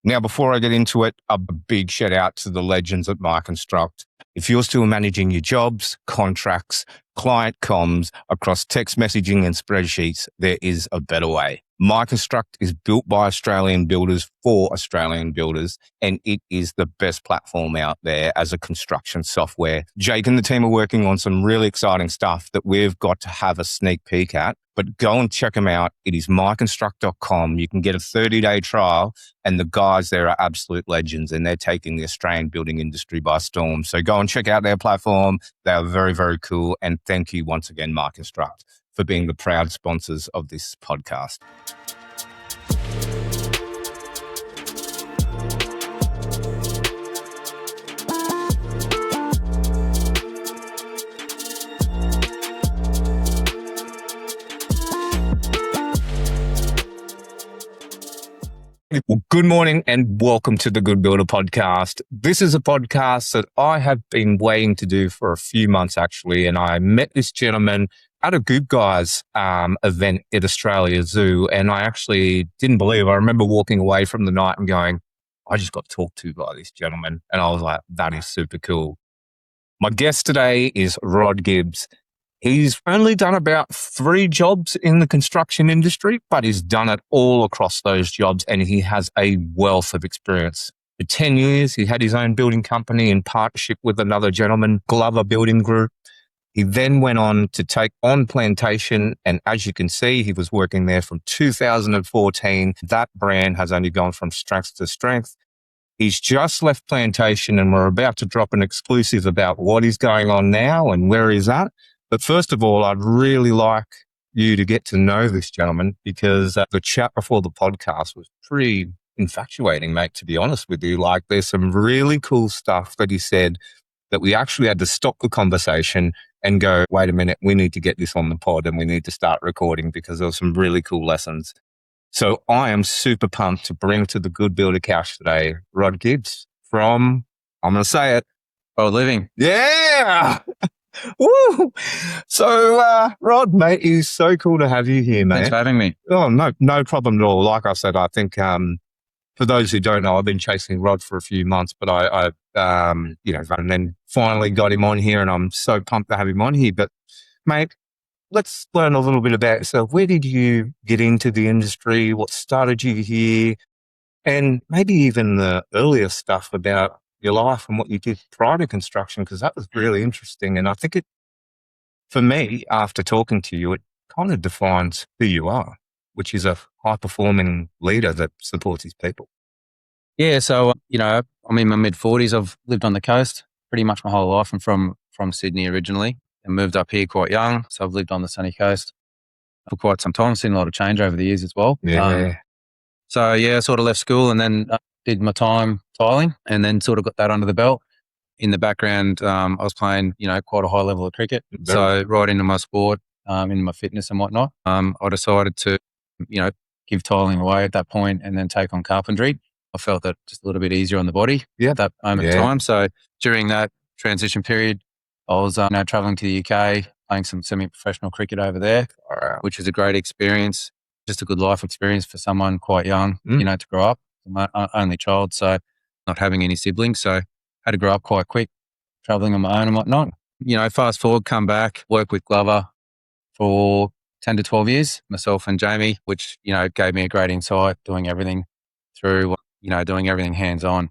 Now, before I get into it, a big shout out to the legends at MyConstruct. If you're still managing your jobs, contracts, client comms across text messaging and spreadsheets, there is a better way. MyConstruct is built by Australian builders for Australian builders, and it is the best platform out there as a construction software. Jake and the team are working on some really exciting stuff that we've got to have a sneak peek at, but go and check them out. It is myconstruct.com. You can get a 30-day trial, and the guys there are absolute legends, and they're taking the Australian building industry by storm. So go and check out their platform. They are very, very cool. And thank you once again, MyConstruct, for being the proud sponsors of this podcast. Well, good morning and welcome to the Good Builder podcast. This is a podcast that I have been waiting to do for a few months, actually. And I met this gentleman at a Good Guys event at Australia Zoo. And I actually didn't believe it. I remember walking away from the night and going, I just got talked to by this gentleman. And I was like, that is super cool. My guest today is Rod Gibbs. He's only done about 3 jobs in the construction industry, but he's done it all across those jobs, and he has a wealth of experience. For 10 years, he had his own building company in partnership with another gentleman, Glover Building Group. He then went on to take on Plantation, and as you can see, he was working there from 2014. That brand has only gone from strength to strength. He's just left Plantation, and we're about to drop an exclusive about what is going on now and where he's at. But first of all, I'd really like you to get to know this gentleman, because the chat before the podcast was pretty infatuating, mate, to be honest with you. Like, there's some really cool stuff that he said that we actually had to stop the conversation and go, wait a minute, we need to get this on the pod and we need to start recording, because there were some really cool lessons. So I am super pumped to bring to the Good Builder couch today, Rod Gibbs from, I'm going to say it, Bold Living. Yeah. Woo! So, Rod, mate, it's so cool to have you here, mate. Thanks for having me. Oh, no problem at all. Like I said, I think, for those who don't know, I've been chasing Rod for a few months, but I and then finally got him on here, and I'm so pumped to have him on here. But, mate, let's learn a little bit about yourself. Where did you get into the industry? What started you here? And maybe even the earlier stuff about your life and what you did prior to construction, because that was really interesting. And I think it, for me, after talking to you, it kind of defines who you are, which is a high-performing leader that supports his people. Yeah, so, I'm in my mid-40s. I've lived on the coast pretty much my whole life. I'm from Sydney originally and moved up here quite young. So I've lived on the sunny coast for quite some time. Seen a lot of change over the years as well. Yeah. I sort of left school and then did my time tiling, and then sort of got that under the belt. In the background, I was playing, quite a high level of cricket. So right into my sport, into my fitness and whatnot, I decided to, give tiling away at that point and then take on carpentry. I felt that just a little bit easier on the body at that moment in time. So during that transition period, I was traveling to the UK, playing some semi-professional cricket over there, which was a great experience. Just a good life experience for someone quite young, to grow up. I'm my only child, so not having any siblings. So had to grow up quite quick, traveling on my own and whatnot. Fast forward, come back, work with Glover for 10 to 12 years, myself and Jamie, which, gave me a great insight, doing everything through, doing everything hands-on,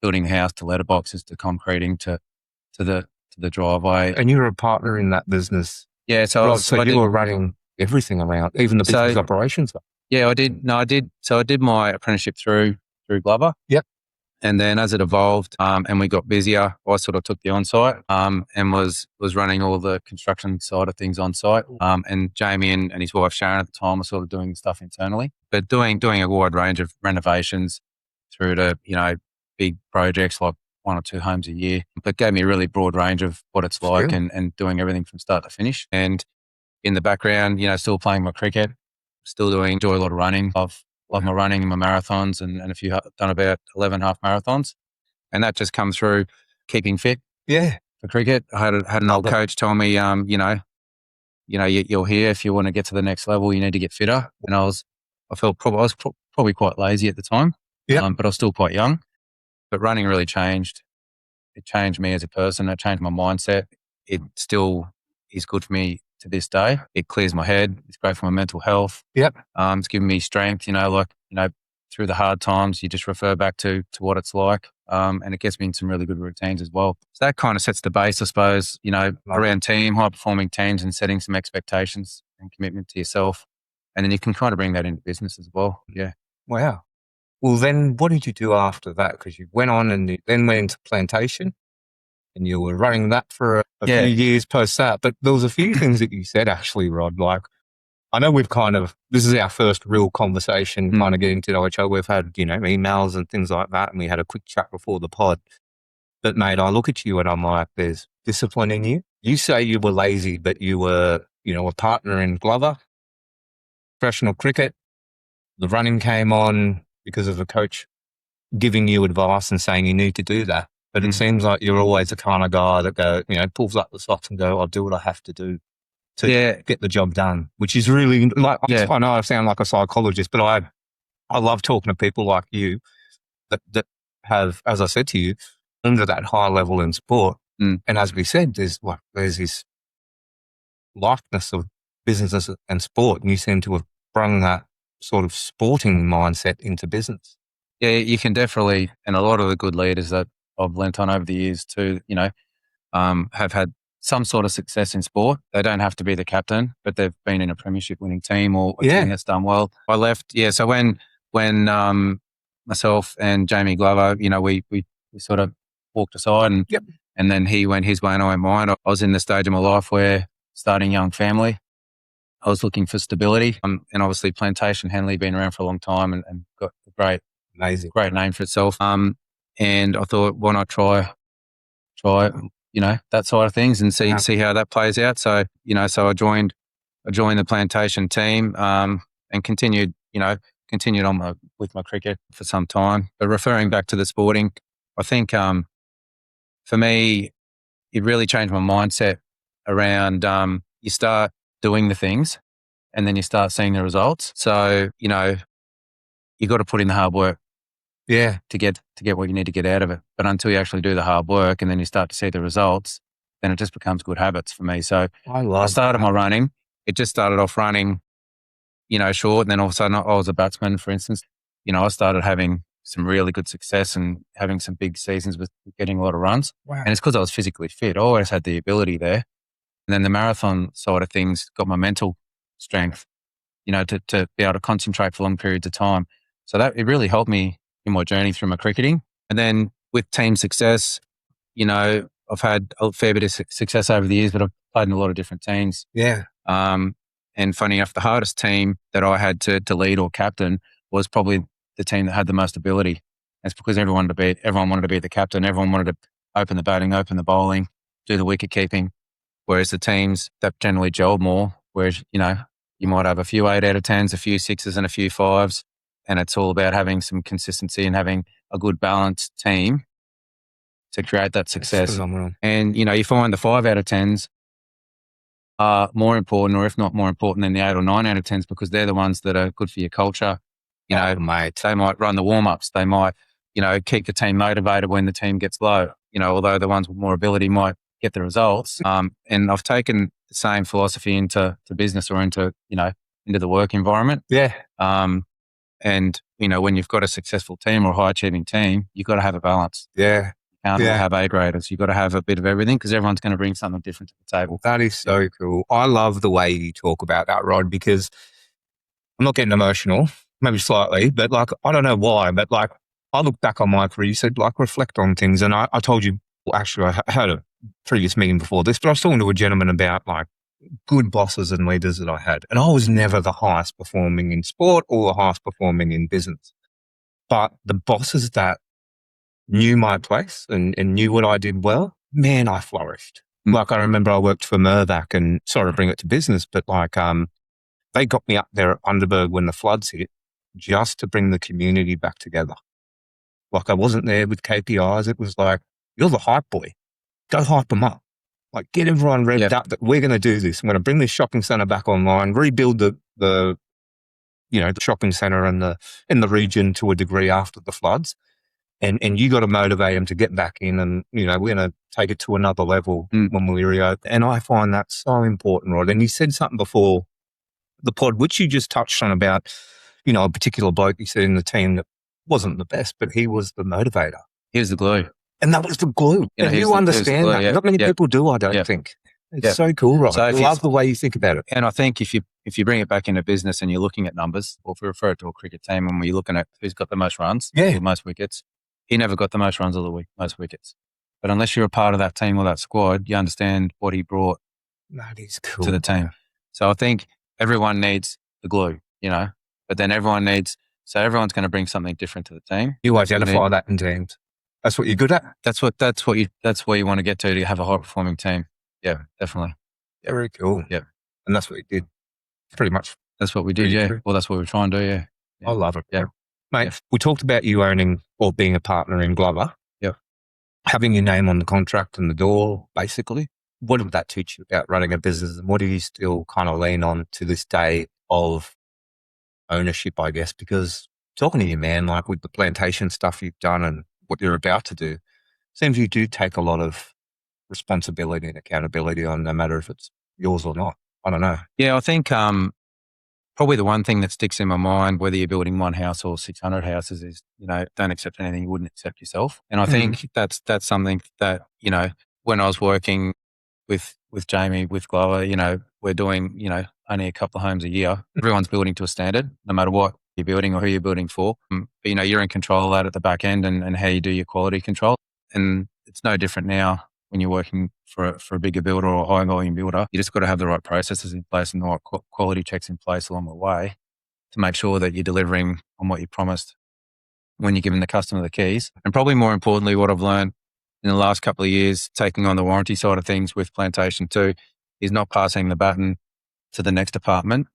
building the house to letterboxes, to concreting, to the driveway. And you were a partner in that business. Yeah. So you were running everything around, even the business operations. Yeah, I did. No, I did. So I did my apprenticeship through Glover. Yep. And then as it evolved and we got busier, I sort of took the on-site and was running all the construction side of things on-site. And Jamie and his wife Sharon at the time were sort of doing stuff internally, but doing a wide range of renovations through to, big projects like 1 or 2 homes a year, but gave me a really broad range of what it's like and doing everything from start to finish. And in the background, still playing my cricket, still enjoy a lot of running. I've loved my running and my marathons and a few, done about 11 half marathons. And that just comes through keeping fit. Yeah. For cricket. I had an old coach tell me, you're here. If you want to get to the next level, you need to get fitter. And I was probably quite lazy at the time. Yep. but I was still quite young. But running really changed. It changed me as a person. It changed my mindset. It still is good for me to this day. It clears my head. It's great for my mental health. Yep. It's given me strength, through the hard times, you just refer back to what it's like. And it gets me in some really good routines as well. So that kind of sets the base, I suppose, around team, high performing teams and setting some expectations and commitment to yourself. And then you can kind of bring that into business as well. Yeah. Wow. Well, then what did you do after that? Because you went on and you then went into Plantation and you were running that for a few years post that. But there was a few things that you said actually, Rod, like, I know this is our first real conversation, kind of getting to know each other. We've had, emails and things like that. And we had a quick chat before the pod. But mate, I look at you and I'm like, there's discipline in you. You say you were lazy, but you were, a partner in Glover, professional cricket. The running came on because of a coach giving you advice and saying you need to do that. But it seems like you're always the kind of guy that pulls up the socks and go, I'll do what I have to do to get the job done, which is really like, I know I sound like a psychologist, but I love talking to people like you that have, as I said to you, under that high level in sport. And as we said, there's this likeness of business and sport, and you seem to have brought that sort of sporting mindset into business. Yeah, you can definitely, and a lot of the good leaders that I've learnt on over the years too, have had some sort of success in sport. They don't have to be the captain, but they've been in a premiership winning team or a team that's done well. I left, so when myself and Jamie Glover, we sort of walked aside and then he went his way and I went mine. I was in the stage of my life where starting a young family, I was looking for stability. And obviously Plantation, Henley, been around for a long time and got a great name for itself. And I thought, why not try, that side of things and see how that plays out. So, so I joined the Plantation team, and continued on with my cricket for some time. But referring back to the sporting, I think, for me, it really changed my mindset around, you start doing the things and then you start seeing the results. So, you got to put in the hard work. Yeah. To get what you need to get out of it. But until you actually do the hard work and then you start to see the results, then it just becomes good habits for me. So I started my running. It just started off running, short. And then all of a sudden I was a batsman, for instance. I started having some really good success and having some big seasons with getting a lot of runs. Wow. And it's because I was physically fit. I always had the ability there. And then the marathon side of things got my mental strength, to be able to concentrate for long periods of time. So that it really helped me in my journey through my cricketing. And then with team success, I've had a fair bit of success over the years, but I've played in a lot of different teams. Yeah. And funny enough, the hardest team that I had to lead or captain was probably the team that had the most ability. That's because everyone wanted to be the captain. Everyone wanted to open the batting, open the bowling, do the wicket keeping. Whereas the teams that generally gelled more, whereas, you might have a few 8 out of 10s, a few 6s and a few 5s. And it's all about having some consistency and having a good balanced team to create that success. And, you find the 5 out of 10s are more important, or if not more important than the 8 or 9 out of 10s, because they're the ones that are good for your culture. Mate. They might run the warm-ups. They might, keep the team motivated when the team gets low, although the ones with more ability might get the results. And I've taken the same philosophy into business or into the work environment. Yeah. And, when you've got a successful team or a high achieving team, you've got to have a balance. Yeah. You can't have A graders. You've got to have a bit of everything because everyone's going to bring something different to the table. That is so cool. I love the way you talk about that, Rod, because I'm not getting emotional, maybe slightly, but I don't know why, but I look back on my career, you said reflect on things. And I told you, actually, I had a previous meeting before this, but I was talking to a gentleman about good bosses and leaders that I had. And I was never the highest performing in sport or the highest performing in business. But the bosses that knew my place and knew what I did well, man, I flourished. I remember I worked for Mirvac and sorry to bring it to business, but they got me up there at Underberg when the floods hit just to bring the community back together. I wasn't there with KPIs. It was you're the hype boy. Go hype them up. Get everyone revved up that we're going to do this. I'm going to bring this shopping centre back online, rebuild the the shopping centre and in the region to a degree after the floods. And you got to motivate them to get back in, and we're going to take it to another level when we reopen. And I find that so important, Rod. And you said something before the pod, which you just touched on about, a particular bloke you said in the team that wasn't the best, but he was the motivator. He was the glue. And that was the glue. And you understand that. Yeah. Not many people do, I don't think. It's so cool, Rod. So I love the way you think about it. And I think if you bring it back into business and you're looking at numbers, or if we refer it to a cricket team and we're looking at who's got the most runs, the most wickets, he never got the most runs of the week, most wickets. But unless you're a part of that team or that squad, you understand what he brought that is cool to the team. So I think everyone needs the glue, but then everyone's going to bring something different to the team. You identify that in teams. That's what you're good at. That's where you want to get to have a high performing team. Yeah, definitely. Yeah, very cool. Yeah. And that's what you did. Pretty much. That's what we did. Yeah. True. Well, that's what we're trying to do. Yeah. I love it. Yeah. Mate, we talked about you owning or being a partner in Glover. Yeah. Having your name on the contract and the door, basically. What did that teach you about running a business, and what do you still kind of lean on to this day of ownership, I guess? Because talking to you, man, like with the plantation stuff you've done and what you're about to do, seems you do take a lot of responsibility and accountability on, no matter if it's yours or not. I don't know. Yeah, I think probably the one thing that sticks in my mind, whether you're building one house or 600 houses, is, don't accept anything you wouldn't accept yourself. And I think that's something that, when I was working with Jamie, with Glover, we're doing, only a couple of homes a year. Everyone's building to a standard, no matter what you're building or who you're building for. But, you're in control of that at the back end and how you do your quality control. And it's no different now when you're working for a bigger builder or a high volume builder. You just got to have the right processes in place and the right quality checks in place along the way to make sure that you're delivering on what you promised when you're giving the customer the keys. And probably more importantly, what I've learned in the last couple of years, taking on the warranty side of things with Plantation too, is not passing the baton to the next department,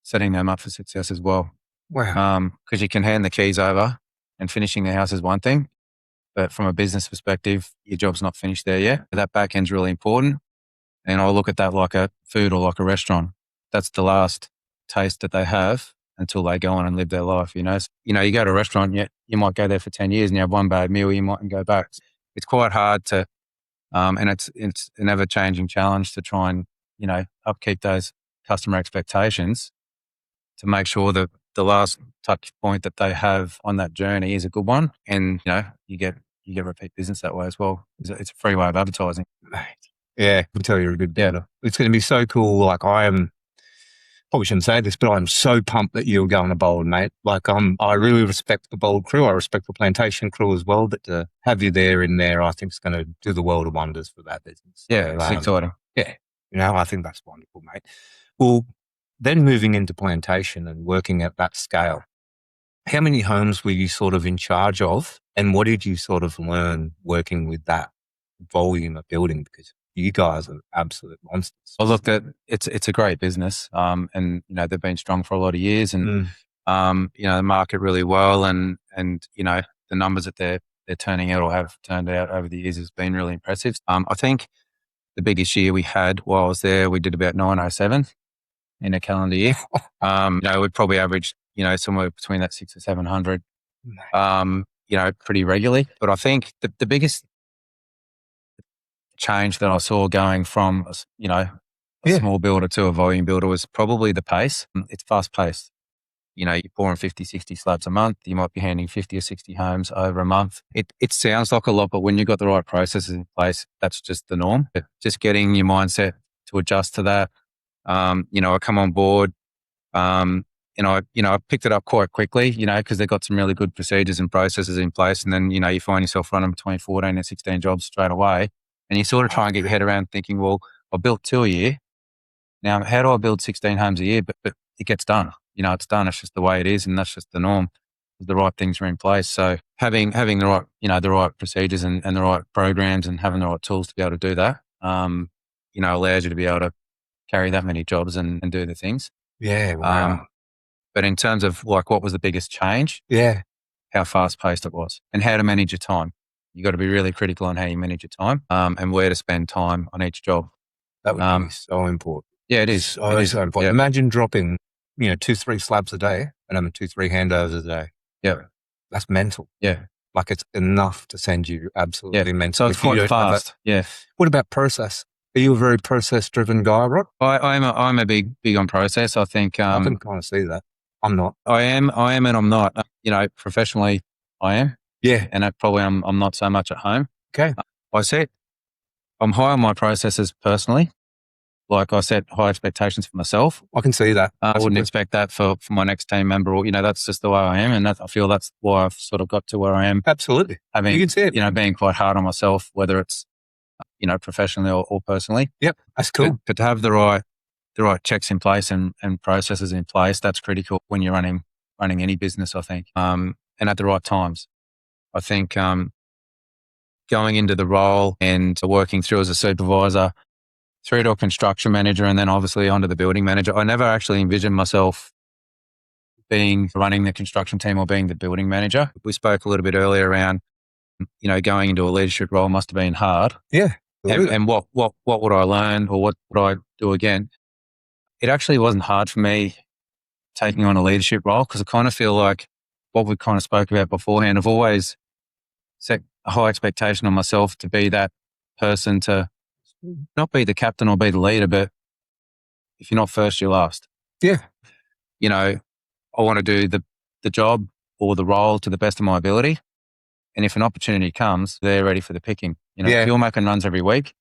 setting them up for success as well. Wow. Because you can hand the keys over and finishing the house is one thing, but from a business perspective, your job's not finished there yet. That back end's really important. And I look at that like a food or like a restaurant. That's the last taste that they have until they go on and live their life, So, you go to a restaurant, you might go there for 10 years and you have one bad meal, you mightn't go back. It's quite hard to, and it's an ever changing challenge to try and, upkeep those customer expectations to make sure that the last touch point that they have on that journey is a good one. And, you get repeat business that way as well. It's a free way of advertising. Yeah, I can tell you're a good builder. It's going to be so cool. Like probably shouldn't say this, but I'm so pumped that you're going to Bold, mate. Like I really respect the Bold crew. I respect the Plantation crew as well. But to have you in there, I think is going to do the world of wonders for that business. Yeah, it's exciting. Yeah, I think that's wonderful, mate. Well, then moving into Plantation and working at that scale, how many homes were you sort of in charge of, and what did you sort of learn working with that volume of building? Because you guys are absolute monsters. Well, look, it's a great business, and they've been strong for a lot of years, and the market really well, and the numbers that they're turning out or have turned out over the years has been really impressive. I think the biggest year we had while I was there, we did about 907 in a calendar year. We'd probably averaged somewhere between that 600 or 700, pretty regularly. But I think the biggest change that I saw going from, a small builder to a volume builder was probably the pace. It's fast paced. You're pouring 50, 60 slabs a month. You might be handing 50 or 60 homes over a month. It sounds like a lot, but when you've got the right processes in place, that's just the norm. Just getting your mindset to adjust to that. I come on board, I picked it up quite quickly, because they've got some really good procedures and processes in place. And then, you find yourself running between 14 and 16 jobs straight away. And you sort of try and get your head around thinking, well, I built 2 a year. Now, how do I build 16 homes a year? But it gets done. It's done. It's just the way it is. And that's just the norm. The right things are in place. So having the right, the right procedures and the right programs and having the right tools to be able to do that, allows you to be able to carry that many jobs and do the things. Yeah. Wow. But in terms of like, what was the biggest change? Yeah. How fast paced it was and how to manage your time. You got to be really critical on how you manage your time, and where to spend time on each job. That would be so important. Yeah, it is. So important. Yeah. Imagine dropping 2-3 slabs a day and I'm 2-3 handovers a day. Yeah. That's mental. Yeah. Like it's enough to send you absolutely mental. So it's quite fast. Yeah. What about process? Are you a very process driven guy, Rod? I'm a big on process. I think, I can kind of see that. I'm not. I am and I'm not. Professionally I am. Yeah. And probably I'm not so much at home. Okay. I set, I'm high on my processes personally. Like I set high expectations for myself. I can see that. I wouldn't expect that for my next team member, or, that's just the way I am. And I feel that's why I've sort of got to where I am. Absolutely. I mean, you can see it. Being quite hard on myself, whether it's, professionally or personally. Yep. That's cool. But to have the right checks in place and processes in place, that's critical when you're running any business, I think. And at the right times. I think, going into the role and working through as a supervisor, through to a construction manager, and then obviously onto the building manager. I never actually envisioned myself running the construction team or being the building manager. We spoke a little bit earlier around, going into a leadership role must have been hard. Yeah. And what would I learn, or what would I do again? It actually wasn't hard for me taking on a leadership role, because I kind of feel like what we kind of spoke about beforehand, I've always set a high expectation on myself to be that person, to not be the captain or be the leader, but if you're not first, you're last. Yeah. I want to do the job or the role to the best of my ability. And if an opportunity comes, they're ready for the picking. If you're making runs every week,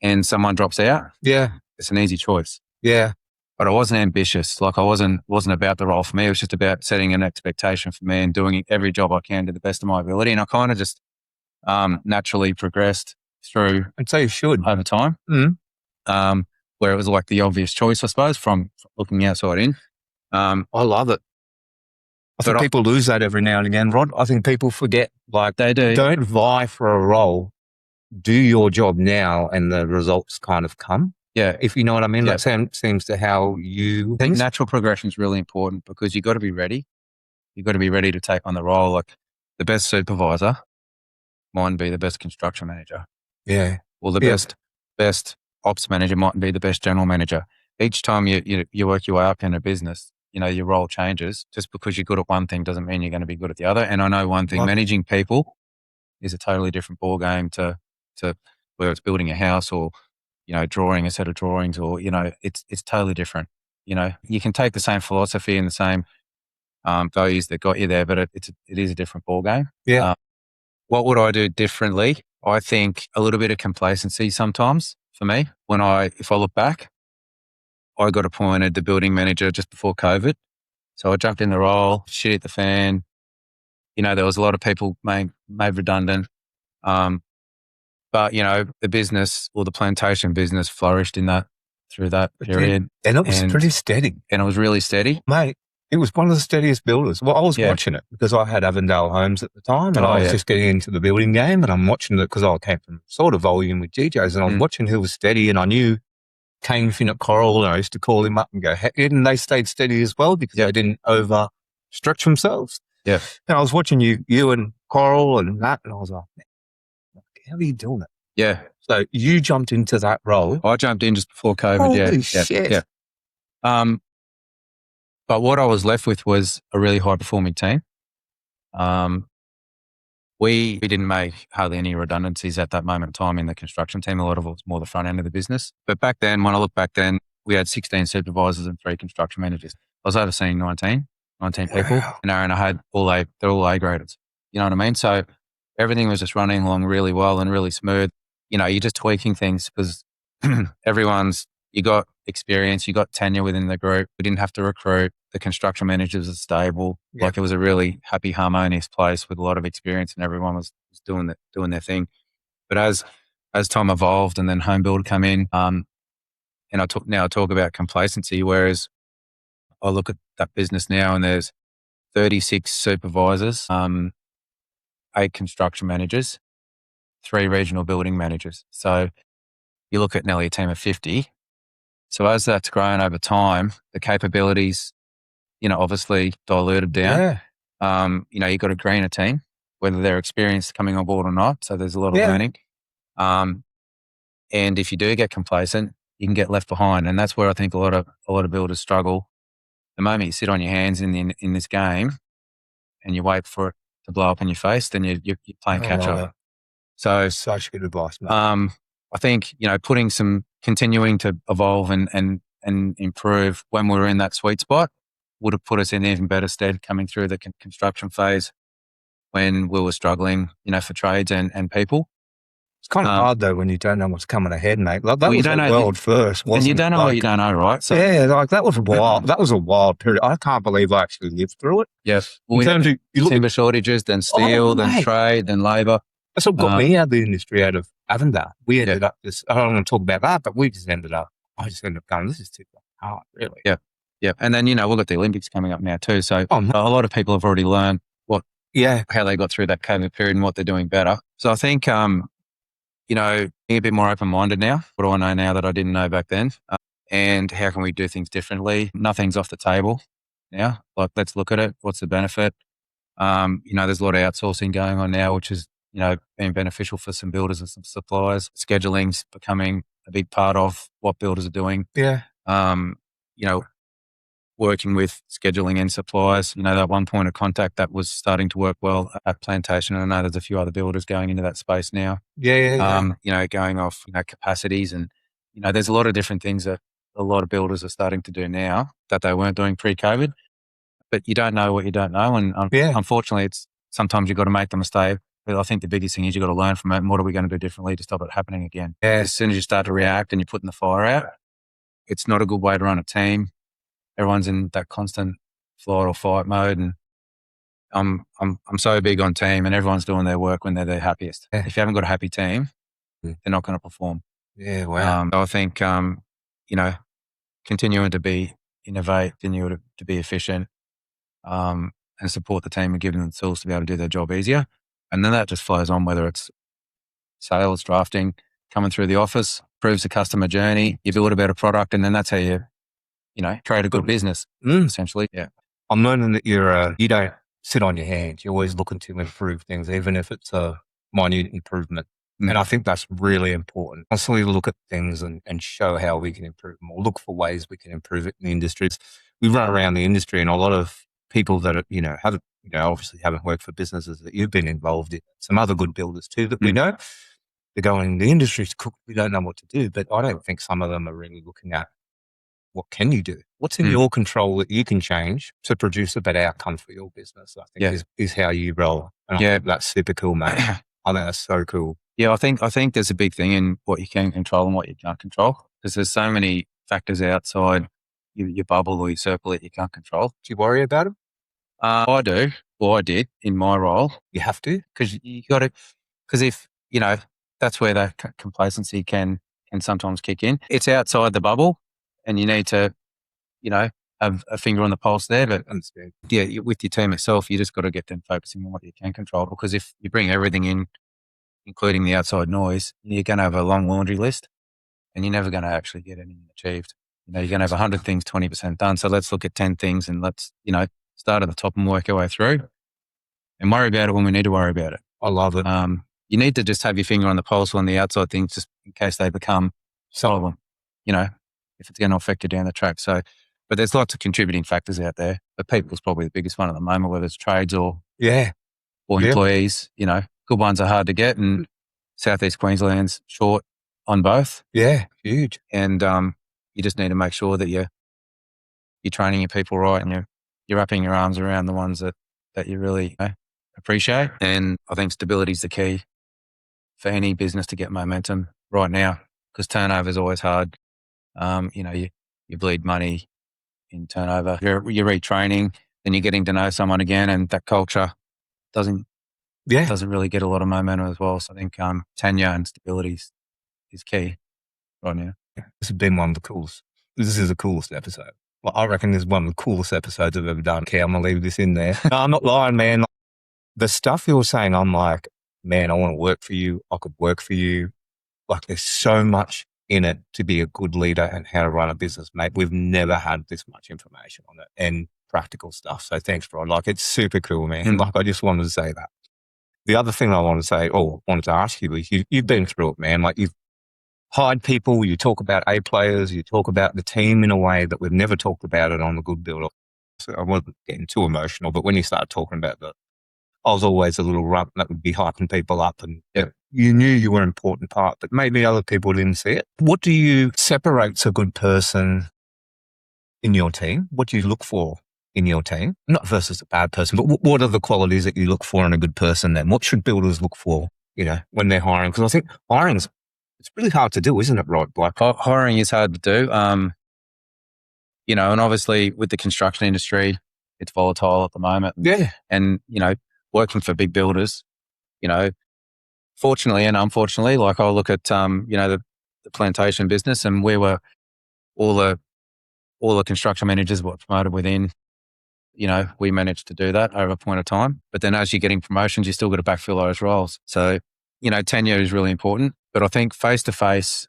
and someone drops out, it's an easy choice. Yeah. But I wasn't ambitious. Like I wasn't about the role for me. It was just about setting an expectation for me and doing every job I can to the best of my ability. And I kind of just naturally progressed through. I'd say you should. Over time. Mm-hmm. Where it was like the obvious choice, I suppose, from looking outside in. I love it. I think people lose that every now and again, Rod. I think people forget, like they do. Don't vie for a role. Do your job now and the results kind of come. Yeah. If you know what I mean. That seems to how you think. Natural progression is really important, because you've got to be ready. You've got to be ready to take on the role. Like the best supervisor mightn't be the best construction manager. Yeah. Or the best ops manager mightn't be the best general manager. Each time you work your way up in a business, your role changes. Just because you're good at one thing doesn't mean you're going to be good at the other. And I know one thing, managing people is a totally different ball game to whether it's building a house or, drawing a set of drawings, or, it's totally different. You can take the same philosophy and the same values that got you there, but it is a different ball game. Yeah. What would I do differently? I think a little bit of complacency sometimes for me. If I look back, I got appointed the building manager just before COVID. So I jumped in the role, shit hit the fan. There was a lot of people made redundant. But, the business, or the plantation business, flourished through that period. And it was pretty steady. And it was really steady. Mate, it was one of the steadiest builders. Well, I was watching it because I had Avondale Homes at the time, and I was just getting into the building game, and I'm watching it because I came from sort of volume with GJs, and I was watching who was steady, and I knew Kane Finnick Coral, and I used to call him up and go, and they stayed steady as well because they didn't overstretch themselves. Yeah. And I was watching you and Coral and that, and I was like, how are you doing it? Yeah. So you jumped into that role. I jumped in just before COVID. Holy shit. Yeah. But what I was left with was a really high performing team. We didn't make hardly any redundancies at that moment in time in the construction team. A lot of it was more the front end of the business. But back then, when I look back then, we had 16 supervisors and 3 construction managers. I was overseeing 19 people. And Aaron, they're all A graders. You know what I mean? So everything was just running along really well and really smooth. You're just tweaking things because you got experience, you got tenure within the group. We didn't have to recruit. The construction managers are stable. Yeah. Like it was a really happy, harmonious place with a lot of experience, and everyone was doing their thing. But as time evolved, and then home builder come in, and I talk about complacency, whereas I look at that business now and there's 36 supervisors, 8 construction managers, 3 regional building managers. So you look at nearly a team of 50. So as that's grown over time, the capabilities, obviously diluted down. Yeah. You've got to green a team, whether they're experienced coming on board or not. So there's a lot of learning. And if you do get complacent, you can get left behind. And that's where I think a lot of builders struggle. the moment you sit on your hands in this game and you wait for it to blow up in your face, then you're playing catch up. So Such good advice, mate. I think, continuing to evolve and improve when we were in that sweet spot would have put us in even better stead coming through the construction phase when we were struggling, for trades and people. It's kind of hard though when you don't know what's coming ahead, mate. Like that you was don't the know, world first, wasn't and you don't know what you don't know, right? So yeah, like that was wild. That was a wild period. I can't believe I actually lived through it. Yes, in terms of timber shortages, then steel, then trade, then labour. That's what got me out of the industry, out of Avondale. We ended up I don't want to talk about that, but I just ended up going, this is too hard, really. Yeah. And then, we've got the Olympics coming up now too. So a lot of people have already learned how they got through that COVID period and what they're doing better. So I think, being a bit more open-minded now. What do I know now that I didn't know back then? And how can we do things differently? Nothing's off the table now. Like, let's look at it. What's the benefit? There's a lot of outsourcing going on now, which is, being beneficial for some builders and some suppliers. Scheduling's becoming a big part of what builders are doing. Yeah. Working with scheduling and suppliers, that one point of contact that was starting to work well at Plantation. And I know there's a few other builders going into that space now. Yeah. Going off, capacities and, there's a lot of different things that a lot of builders are starting to do now that they weren't doing pre-COVID, but you don't know what you don't know. And unfortunately, sometimes you've got to make the mistake. But I think the biggest thing is you've got to learn from it. And what are we going to do differently to stop it happening again? Yeah. As soon as you start to react and you're putting the fire out, it's not a good way to run a team. Everyone's in that constant flight or fight mode. And I'm so big on team, and everyone's doing their work when they're their happiest. Yeah. If you haven't got a happy team, they're not going to perform. Yeah. Wow. I think, continuing to innovate, continue to be efficient, and support the team and give them the tools to be able to do their job easier. And then that just flows on, whether it's sales, drafting, coming through the office, proves the customer journey, you build a better product, and then that's how you create a good business, essentially. Yeah. I'm learning that you don't sit on your hands. You're always looking to improve things, even if it's a minute improvement. And I think that's really important. Constantly look at things and show how we can improve them, or look for ways we can improve it in the industries. We run around the industry, and a lot of people that are, obviously haven't worked for businesses that you've been involved in, some other good builders too that we know, they're going in the industry to cook. We don't know what to do, but I don't think some of them are really looking at what can you do? What's in your control that you can change to produce a better outcome for your business? I think is how you roll. And I think that's super cool, mate. I think that's so cool. Yeah, I think there's a big thing in what you can control and what you can't control, because there's so many factors outside your bubble or your circle that you can't control. Do you worry about them? I do. Well, I did in my role. You have to, because you got to. Because if that's where that complacency can sometimes kick in. It's outside the bubble, and you need to, have a finger on the pulse there. But with your team itself, you just got to get them focusing on what you can control. Because if you bring everything in, including the outside noise, you're going to have a long laundry list, and you're never going to actually get anything achieved. You're going to have 100 things, 20% done. So let's look at 10 things, and let's, start at the top and work our way through, and worry about it when we need to worry about it. I love it. You need to just have your finger on the pulse on the outside things, just in case they become problem, if it's going to affect you down the track. So, but there's lots of contributing factors out there, but people's probably the biggest one at the moment, whether it's trades or employees. Good ones are hard to get, and Southeast Queensland's short on both. Yeah, huge. And you just need to make sure that you're training your people right, and you're wrapping your arms around the ones that you really appreciate. And I think stability is the key for any business to get momentum right now, because turnover is always hard. You bleed money in turnover. You're retraining, then you're getting to know someone again, and that culture doesn't really get a lot of momentum as well. So I think tenure and stability is key right now. This has been one of the coolest. This is the coolest episode. Well, I reckon this is one of the coolest episodes I've ever done. Okay, I'm going to leave this in there. No, I'm not lying, man. The stuff you're saying, I'm like, man, I want to work for you. I could work for you. Like, there's so much in it to be a good leader and how to run a business, mate. We've never had this much information on it and practical stuff. So thanks, bro. Like, it's super cool, man. Like, I just wanted to say that. The other thing I wanted to say, or wanted to ask you, is you've been through it, man. Like, you've hired people, you talk about A players, you talk about the team in a way that we've never talked about it on The Good Builder. So I wasn't getting too emotional, but when you started talking about that, I was always a little runt that would be hyping people up, and you knew you were an important part, but maybe other people didn't see it. What do you separates a good person in your team? What do you look for in your team? Not versus a bad person, but what are the qualities that you look for in a good person then? What should builders look for, when they're hiring? Because I think it's really hard to do, isn't it, right, Blake? Hiring is hard to do. And obviously with the construction industry, it's volatile at the moment. Yeah. And, working for big builders, fortunately and unfortunately, like I look at, the Plantation business, and we were all the construction managers were promoted within, we managed to do that over a point of time. But then as you're getting promotions, you still got to backfill those roles. So, tenure is really important, but I think face-to-face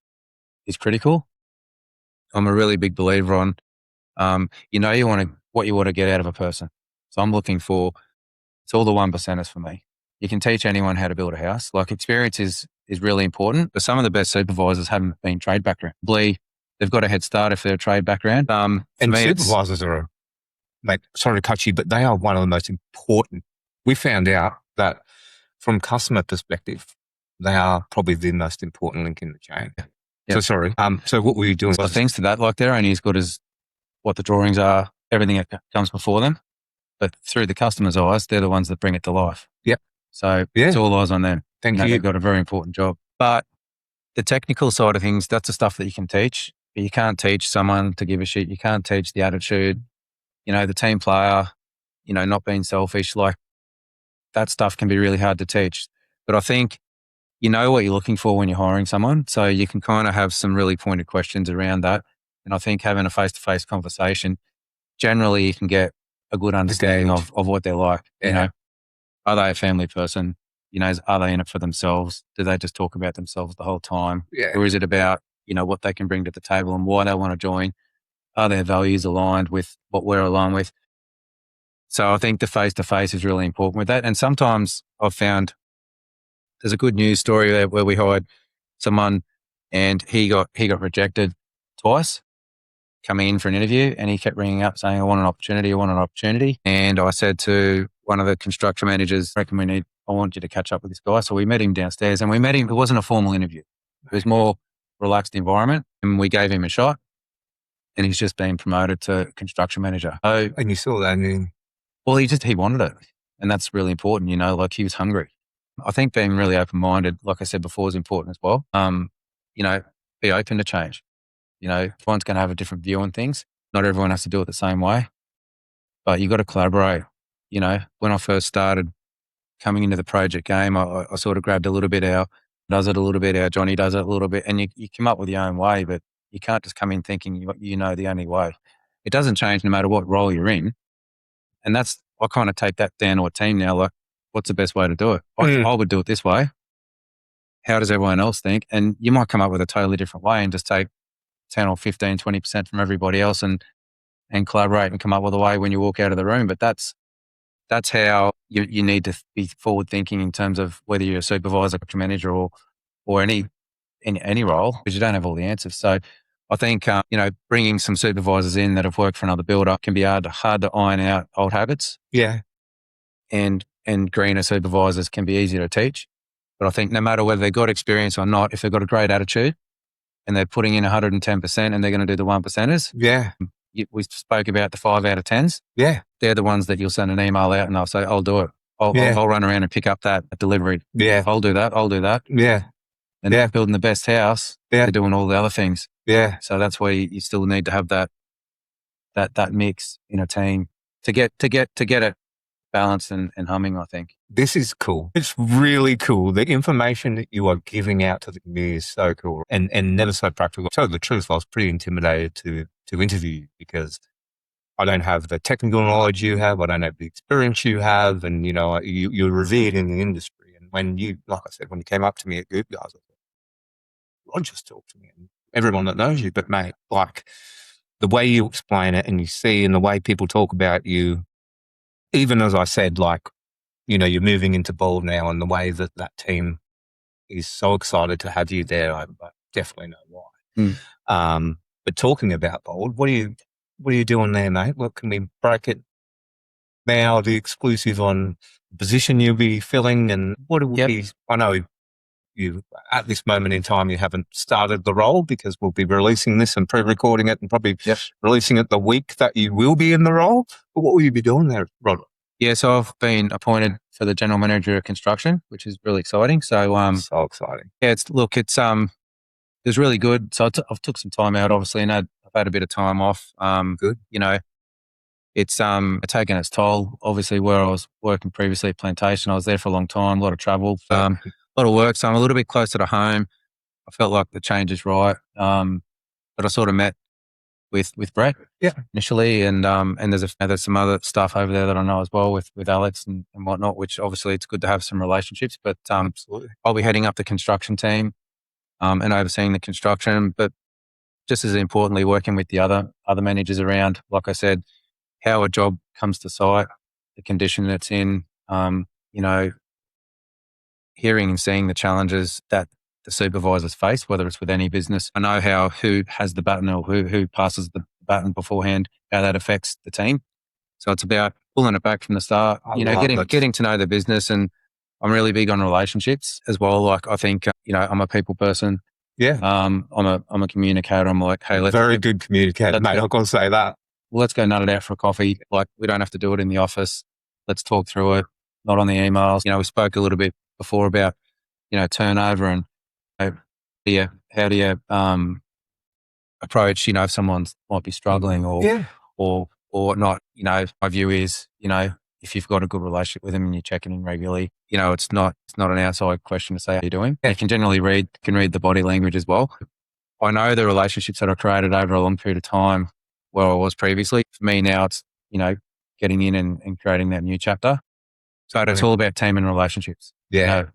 is critical. I'm a really big believer on, what you want to get out of a person. So I'm looking for, it's all the 1%ers for me. You can teach anyone how to build a house. Like, experience is really important, but some of the best supervisors haven't been trade background. They've got a head start if they're a trade background. And supervisors are, mate, sorry to cut you, but they are one of the most important. We found out that from customer perspective, they are probably the most important link in the chain. Yep. So sorry. So what were you doing? So things to that, like they're only as good as what the drawings are, everything that comes before them. But through the customer's eyes, they're the ones that bring it to life. Yep. So it's all eyes on them. Thank you. They've got a very important job. But the technical side of things, that's the stuff that you can teach. But you can't teach someone to give a shit. You can't teach the attitude, the team player, not being selfish. Like, that stuff can be really hard to teach. But I think you know what you're looking for when you're hiring someone. So you can kind of have some really pointed questions around that. And I think having a face-to-face conversation, generally you can get a good understanding of what they're like. Yeah. Are they a family person? Are they in it for themselves? Do they just talk about themselves the whole time? Yeah. Or is it about, what they can bring to the table and why they want to join? Are their values aligned with what we're aligned with? So I think the face-to-face is really important with that. And sometimes I've found there's a good news story there where we hired someone and he got rejected twice coming in for an interview, and he kept ringing up saying, I want an opportunity. And I said to one of the construction managers, I want you to catch up with this guy. So we met him downstairs, and it wasn't a formal interview. It was more relaxed environment, and we gave him a shot, and he's just been promoted to construction manager. So, and you saw that. Well, he wanted it, and that's really important. Like, he was hungry. I think being really open-minded, like I said before, is important as well. Be open to change. Everyone's going to have a different view on things. Not everyone has to do it the same way, but you got to collaborate. When I first started coming into the project game, I sort of grabbed a little bit our Johnny does it a little bit, and you come up with your own way, but you can't just come in thinking the only way. It doesn't change no matter what role you're in. And I kind of take that down to a team now. Like, what's the best way to do it? I would do it this way. How does everyone else think? And you might come up with a totally different way and just take 10 or 15, 20% from everybody else and collaborate and come up with a way when you walk out of the room. But that's how you need to be forward thinking in terms of whether you're a supervisor, manager, or any role, because you don't have all the answers. So I think, bringing some supervisors in that have worked for another builder can be hard to iron out old habits. Yeah. And greener supervisors can be easier to teach. But I think no matter whether they've got experience or not, if they've got a great attitude and they're putting in 110% and they're going to do the 1%ers. Yeah. We spoke about the 5 out of 10s. Yeah. They're the ones that you'll send an email out and they'll say, I'll do it. I'll run around and pick up that delivery. Yeah. I'll do that. Yeah. And they're building the best house. Yeah. They're doing all the other things. Yeah. So that's where you still need to have that mix in a team to get it balanced and humming, I think. This is cool. It's really cool. The information that you are giving out to the community is so cool and never so practical. To tell the truth, I was pretty intimidated to interview you because I don't have the technical knowledge you have. I don't have the experience you have. And, you're revered in the industry. And when you came up to me at Gibbs, I was like, Rod just talked to me. And everyone that knows you, but mate, like the way you explain it and you see and the way people talk about you, even as I said, like, you're moving into Bold now and the way that team is so excited to have you there, I definitely know why. But talking about Bold, what do you what are you doing there, mate? What can we break it now? The exclusive on the position you'll be filling, and what it will be. I know you at this moment in time you haven't started the role because we'll be releasing this and pre-recording it and probably releasing it the week that you will be in the role. But what will you be doing there, Rod? Yeah, so I've been appointed for the general manager of construction, which is really exciting. So, so exciting. Yeah, it's really good. So I've took some time out, obviously, and I've had a bit of time off. Good. You know, it's taken its toll. Obviously, where I was working previously at Plantation, I was there for a long time, a lot of travel, a lot of work. So I'm a little bit closer to home. I felt like the change is right. But I sort of met with Brett initially, and there's some other stuff over there that I know as well with Alex and whatnot, which obviously it's good to have some relationships. But absolutely, I'll be heading up the construction team and overseeing the construction, but just as importantly, working with the other managers around. Like I said, how a job comes to site, the condition it's in, hearing and seeing the challenges that the supervisors face, whether it's with any business. I know who has the baton or who passes the baton beforehand, how that affects the team. So it's about pulling it back from the start, getting to know the business. And I'm really big on relationships as well. Like I think, I'm a people person. Yeah. I'm a communicator. I'm like, hey, very good communicator, mate. I've got to say that. Well, let's go nut it out for a coffee. Like we don't have to do it in the office. Let's talk through it, not on the emails. We spoke a little bit before about, turnover and how do you approach, if someone might be struggling or not. My view is, if you've got a good relationship with them and you're checking in regularly, it's not an outside question to say how you're doing. You can generally read the body language as well. I know the relationships that I created over a long period of time where I was previously. For me now, it's, getting in and creating that new chapter. So it's all about team and relationships. Yeah.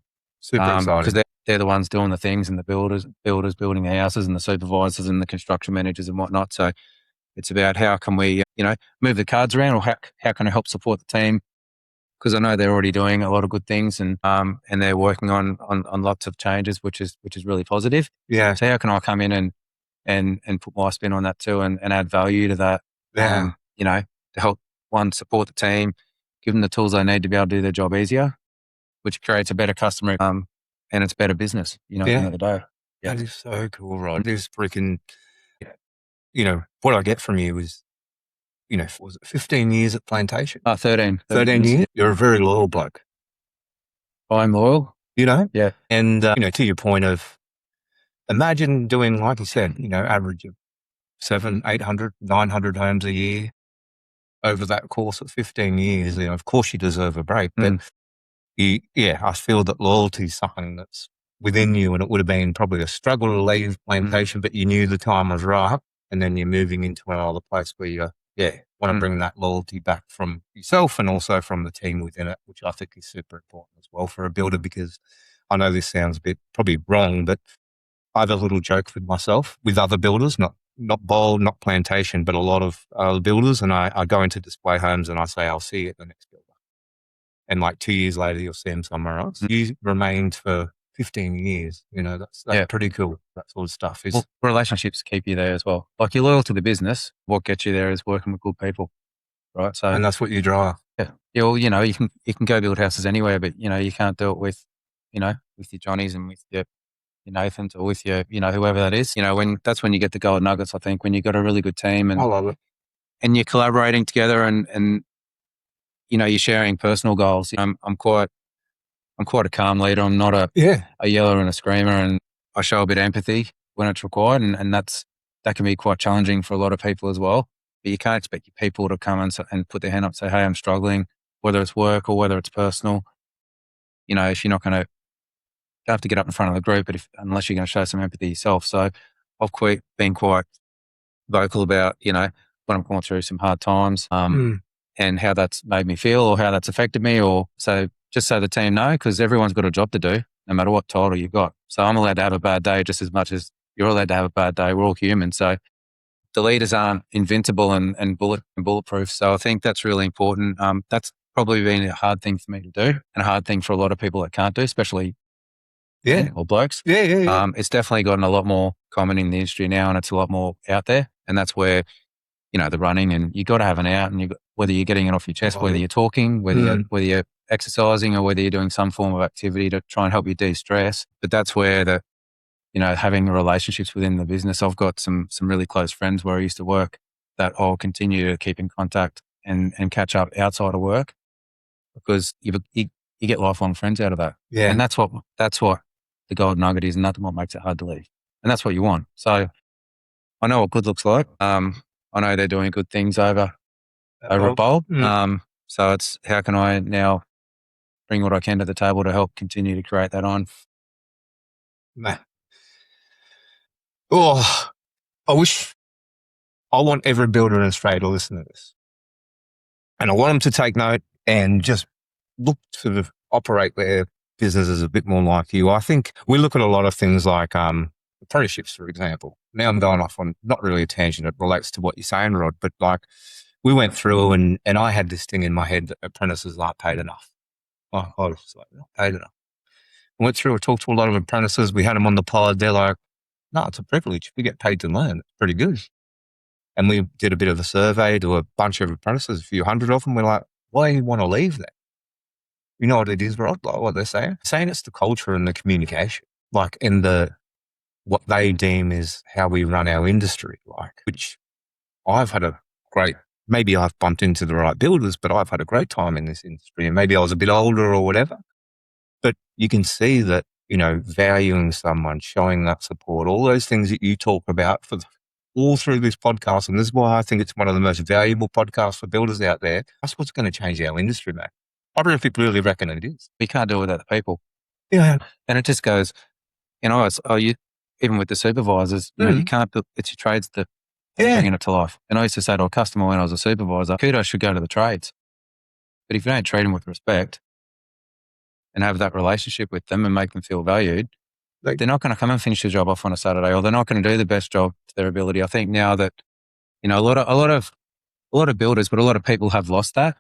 Super exciting. Because they're the ones doing the things, and the builders building the houses, and the supervisors and the construction managers and whatnot. So it's about how can we, move the cards around, or how can I help support the team? Because I know they're already doing a lot of good things, and they're working on lots of changes, which is really positive. Yeah. So how can I come in and put my spin on that too, and add value to that? Yeah. To help support the team, give them the tools they need to be able to do their job easier, which creates a better customer, and it's better business, at the end of the day. Yeah. That is so cool, Rod. It is freaking, what I get from you is, was it 15 years at Plantation? 13 years? You're a very loyal bloke. I'm loyal. Yeah. And, to your point of, imagine doing, like you said, average of 700, 800, 900 homes a year over that course of 15 years. Of course you deserve a break, but I feel that loyalty is something that's within you, and it would have been probably a struggle to leave Plantation, but you knew the time was right, and then you're moving into another place where you want to bring that loyalty back from yourself and also from the team within it, which I think is super important as well for a builder, because I know this sounds a bit probably wrong, but I have a little joke with myself, with other builders, not Bold, not Plantation, but a lot of builders, and I go into display homes and I say, I'll see you at the next builder. And like 2 years later, you'll see them somewhere else. You remained for 15 years. That's pretty cool. That sort of stuff. Well, relationships keep you there as well. Like, you're loyal to the business. What gets you there is working with good people, right? So, and that's what you drive. Yeah. Well, you can go build houses anywhere, but you can't do it with your Johnnies and with your Nathans, or with your whoever that is. That's when you get the gold nuggets. I think when you've got a really good team, and I love it, and you're collaborating together, and you're sharing personal goals. I'm quite a calm leader. I'm not a yeller and a screamer, and I show a bit of empathy when it's required, and that can be quite challenging for a lot of people as well. But you can't expect your people to come and put their hand up and say, hey, I'm struggling, whether it's work or whether it's personal. If you're not going to have to get up in front of the group, but unless you're going to show some empathy yourself. So I've been quite vocal about, when I'm going through some hard times, and how that's made me feel, or how that's affected me, or so just so the team know, because everyone's got a job to do, no matter what title you've got. So I'm allowed to have a bad day just as much as you're allowed to have a bad day. We're all human. So the leaders aren't invincible and bulletproof. So I think that's really important. That's probably been a hard thing for me to do, and a hard thing for a lot of people that can't do, especially or blokes. Yeah. It's definitely gotten a lot more common in the industry now, and it's a lot more out there. And that's where, the running, and you got to have an out, and whether you're getting it off your chest, whether you're talking, whether you're exercising, or whether you're doing some form of activity to try and help you de-stress. But that's where having relationships within the business. I've got some really close friends where I used to work that I'll continue to keep in contact and catch up outside of work, because you get lifelong friends out of that. Yeah. And that's what the gold nugget is, and that's what makes it hard to leave. And that's what you want. So I know what good looks like. I know they're doing good things over at Bulb. So it's how can I now bring what I can to the table to help continue to create that on. Man. Oh, I want every builder in Australia to listen to this. And I want them to take note and just look to operate their businesses a bit more like you. I think we look at a lot of things like apprenticeships, for example. Now I'm going off on not really a tangent. It relates to what you're saying, Rod, but like we went through and I had this thing in my head that apprentices aren't paid enough. I was like, not paid enough. I went through and talked to a lot of apprentices. We had them on the pod. They're like, no, it's a privilege. We get paid to learn. It's pretty good. And we did a bit of a survey to a bunch of apprentices, a few hundred of them. We're like, why do you want to leave that? You know what it is, Rod? Like what they're saying? Saying it's the culture and the communication, like in what they deem is how we run our industry, like, which I've had maybe I've bumped into the right builders, but I've had a great time in this industry, and maybe I was a bit older or whatever. But you can see that, valuing someone, showing that support, all those things that you talk about all through this podcast. And this is why I think it's one of the most valuable podcasts for builders out there. That's what's going to change our industry, mate. I really reckon it is. We can't do it without the people. Yeah. And it just goes, even with the supervisors, you can't, it's your trades that bringing it to life. And I used to say to a customer when I was a supervisor, kudos should go to the trades. But if you don't treat them with respect and have that relationship with them and make them feel valued, they're not going to come and finish the job off on a Saturday, or they're not going to do the best job to their ability. I think now that, a lot of builders, but a lot of people have lost that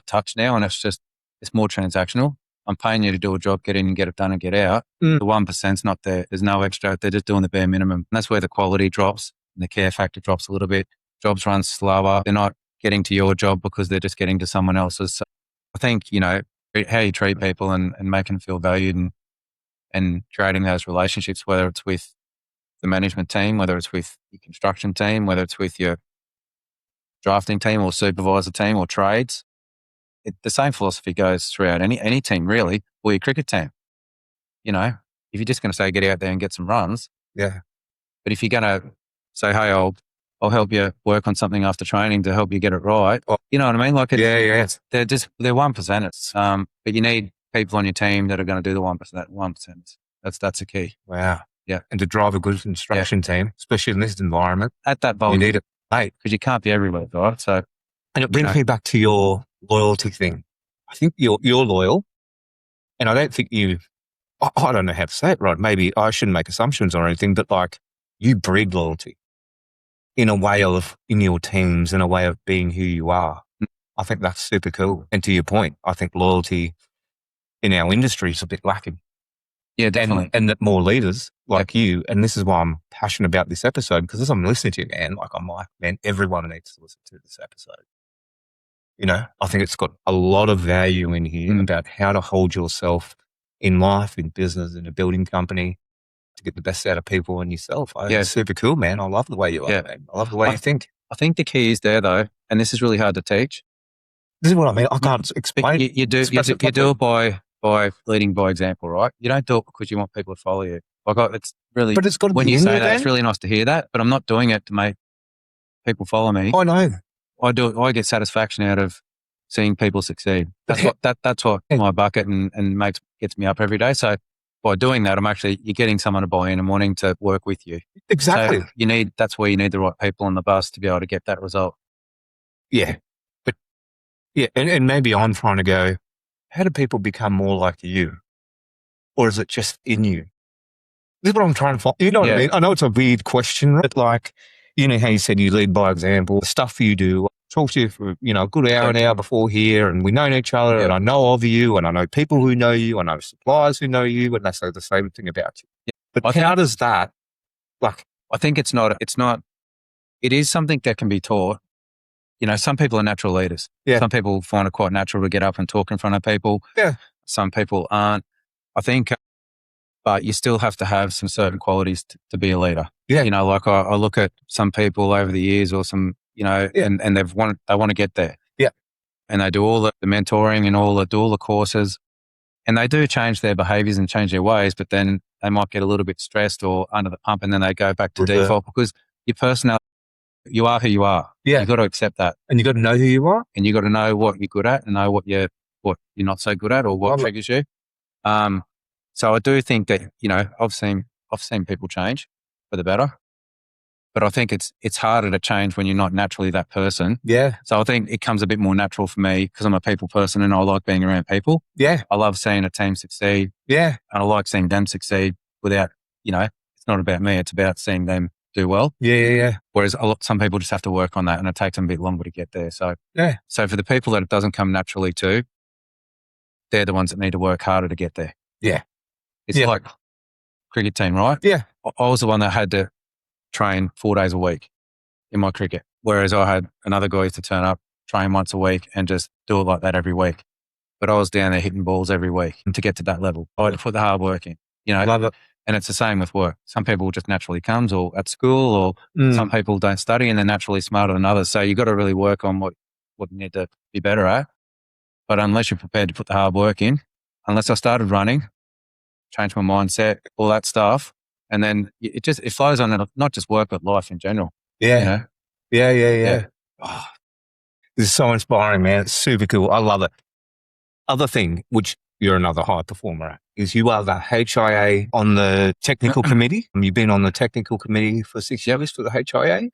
touch now, and it's more transactional. I'm paying you to do a job, get in and get it done and get out. The 1%'s not there. There's no extra. They're just doing the bare minimum. And that's where the quality drops and the care factor drops a little bit. Jobs run slower. They're not getting to your job because they're just getting to someone else's. So I think, how you treat people and making them feel valued and creating those relationships, whether it's with the management team, whether it's with your construction team, whether it's with your drafting team or supervisor team or trades. The same philosophy goes throughout any team, really, or your cricket team. If you're just going to say, get out there and get some runs. Yeah. But if you're going to say, hey, I'll help you work on something after training to help you get it right. You know what I mean? Like, they're 1%ers. But you need people on your team that are going to do the 1%. That's a key. Wow. Yeah. And to drive a good construction team, especially in this environment. At that volume. You need it, mate. Because you can't be everywhere, right? So, and it brings me back to your loyalty thing. I think you're loyal, and I don't think I don't know how to say it right. Maybe I shouldn't make assumptions or anything, but like you breed loyalty in your teams, in a way of being who you are. I think that's super cool. And to your point, I think loyalty in our industry is a bit lacking. Yeah, definitely. And that more leaders like you, and this is why I'm passionate about this episode, because as I'm listening to you, man, everyone needs to listen to this episode. I think it's got a lot of value in here about how to hold yourself in life, in business, in a building company, to get the best out of people and yourself. It's super cool, man. I love the way you are, man. I love the way you think. I think the key is there, though, and this is really hard to teach. This is what I mean. I can't explain. You do it by leading by example, right? You don't do it because you want people to follow you. It's really. But it's got to when be you in say there, that, it's really nice to hear that. But I'm not doing it to make people follow me. I know. I do it. I get satisfaction out of seeing people succeed. That's what my bucket and gets me up every day. So by doing that, you're getting someone to buy in and wanting to work with you. Exactly. So that's where you need the right people on the bus to be able to get that result. Yeah. But and maybe I'm trying to go, how do people become more like you? Or is it just in you? This is what I'm trying to find. You know what I mean? I know it's a weird question, but like, how you said you lead by example, the stuff you do. Talk to you for, a good hour, an hour before here, and we know each other, and I know of you, and I know people who know you, I know suppliers who know you, and they say the same thing about you. Yeah. But how does that, I think it's not it is something that can be taught. Some people are natural leaders. Yeah. Some people find it quite natural to get up and talk in front of people. Yeah. Some people aren't. I think, but you still have to have some certain qualities to be a leader. Yeah. Like I look at some people over the years or some, and they want to get there. Yeah. And they do all the mentoring and do all the courses, and they do change their behaviors and change their ways, but then they might get a little bit stressed or under the pump, and then they go back to default because your personality, you are who you are. Yeah. You've got to accept that. And you got to know who you are. And you got to know what you're good at and know what you're not so good at or what triggers you. So I do think that, I've seen people change for the better, but I think it's harder to change when you're not naturally that person. Yeah. So I think it comes a bit more natural for me because I'm a people person and I like being around people. Yeah. I love seeing a team succeed. Yeah. And I like seeing them succeed without, it's not about me. It's about seeing them do well. Yeah. Whereas some people just have to work on that and it takes them a bit longer to get there. So, So for the people that it doesn't come naturally to, they're the ones that need to work harder to get there. Yeah. It's like cricket team, right? Yeah. I was the one that had to train 4 days a week in my cricket. Whereas I had another guy to turn up, train once a week and just do it like that every week. But I was down there hitting balls every week to get to that level. I had to put the hard work in, Love it. And it's the same with work. Some people just naturally comes or at school or some people don't study and they're naturally smarter than others. So you've got to really work on what you need to be better at. But unless you're prepared to put the hard work in, unless I started running, changed my mindset, all that stuff, and then it flows on not just work, but life in general. Yeah. Yeah. Oh, this is so inspiring, man. It's super cool. I love it. Other thing, which you're another high performer at, is you are the HIA on the technical committee. You've been on the technical committee for 6 years for the HIA.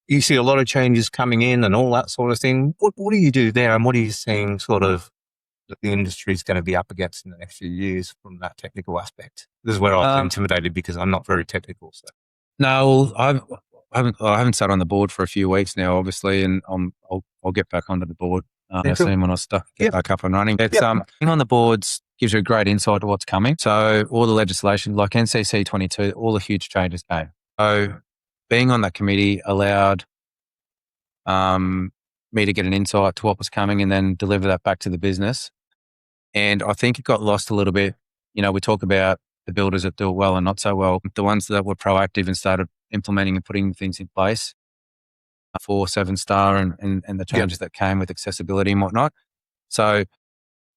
You see a lot of changes coming in and all that sort of thing. What do you do there, and what are you seeing sort of that the industry is going to be up against in the next few years from that technical aspect? This is where I'm intimidated because I'm not very technical. So. No, I haven't sat on the board for a few weeks now, obviously, and I'll get back onto the board soon when I get back up and running. It's being on the boards gives you a great insight to what's coming. So all the legislation, like NCC 22, all the huge changes came. So being on that committee allowed me to get an insight to what was coming and then deliver that back to the business. And I think it got lost a little bit. We talk about the builders that do it well and not so well. The ones that were proactive and started implementing and putting things in place for 7-star and the changes that came with accessibility and whatnot. So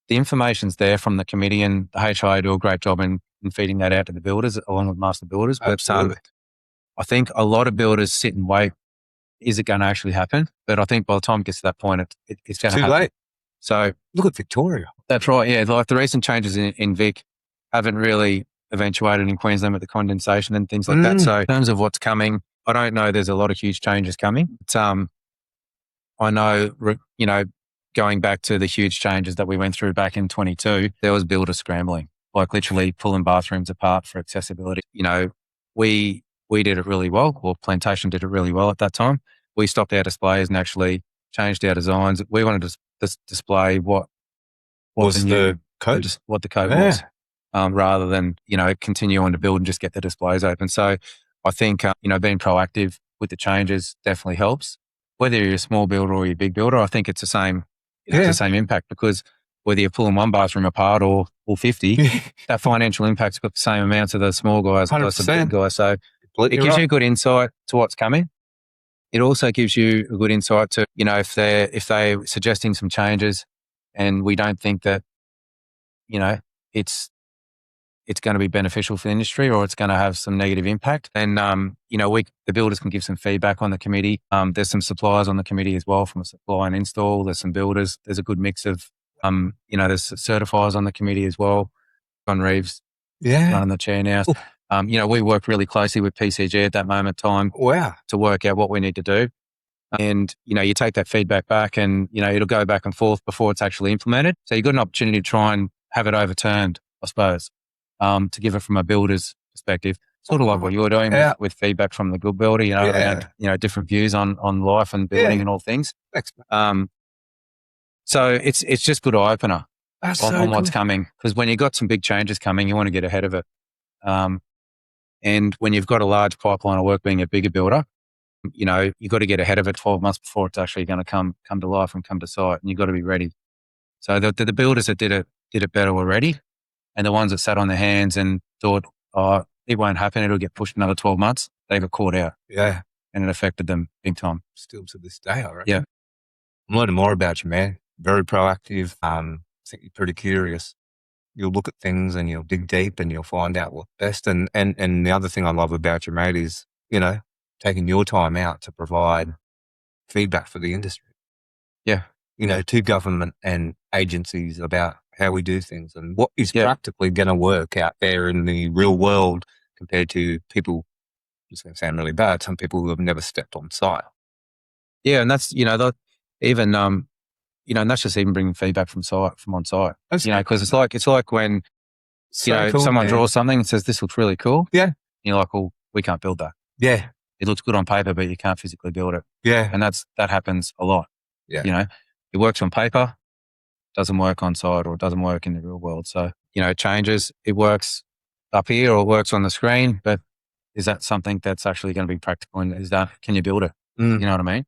the information's there from the committee, and the HIA do a great job in feeding that out to the builders along with master builders. But I think a lot of builders sit and wait. Is it going to actually happen? But I think by the time it gets to that point, it's going to happen. Too late. So look at Victoria. That's right. Yeah. Like the recent changes in Vic haven't really eventuated in Queensland with the condensation and things like that. So in terms of what's coming, I don't know. There's a lot of huge changes coming. But, I know, going back to the huge changes that we went through back in 22, there was builders scrambling, like literally pulling bathrooms apart for accessibility. We did it really well, or Plantation did it really well at that time. We stopped our displays and actually changed our designs. We wanted to display what was the code, what the code was, rather than, continue on to build and just get the displays open. So I think, being proactive with the changes definitely helps. Whether you're a small builder or you're a big builder, I think it's the same, it's the same impact, because whether you're pulling one bathroom apart or 50, that financial impact's got the same amount to the small guys plus the big guys. So it gives you a good insight to what's coming. It also gives you a good insight to, if they're suggesting some changes and we don't think that, it's going to be beneficial for the industry or it's going to have some negative impact, then, the builders can give some feedback on the committee. There's some suppliers on the committee as well from a supply and install. There's some builders. There's a good mix of, there's certifiers on the committee as well. John Reeves running the chair now. We work really closely with PCG at that moment in time to work out what we need to do. And, you take that feedback back and, it'll go back and forth before it's actually implemented. So you've got an opportunity to try and have it overturned, I suppose, to give it from a builder's perspective, sort of like what you're doing with feedback from the good builder, around, different views on life and building and all things. So it's just good eye opener on what's coming, because when you've got some big changes coming, you want to get ahead of it. And when you've got a large pipeline of work being a bigger builder, You got to get ahead of it 12 months before it's actually going to come to life and come to site, and you got to be ready. So the builders that did it better already, and the ones that sat on their hands and thought, oh, it won't happen, it'll get pushed another 12 months, they got caught out. Yeah. And it affected them big time. Still to this day, I reckon. Yeah. I'm learning more about you, man. Very proactive. I think you're pretty curious. You'll look at things and you'll dig deep and you'll find out what's best. And the other thing I love about you, mate, is, taking your time out to provide feedback for the industry. Yeah. To government and agencies about how we do things and what is practically going to work out there in the real world compared to people, it's going to sound really bad, some people who have never stepped on site. Yeah. And that's, and that's just even bringing feedback from on site, because it's like when, cool, someone draws something and says, this looks really cool. Yeah. And you're like, well, we can't build that. Yeah. It looks good on paper, but you can't physically build it. Yeah. And that happens a lot. Yeah. It works on paper, doesn't work on site, or it doesn't work in the real world. So, it changes. It works up here or it works on the screen, but is that something that's actually going to be practical? And can you build it? You know what I mean?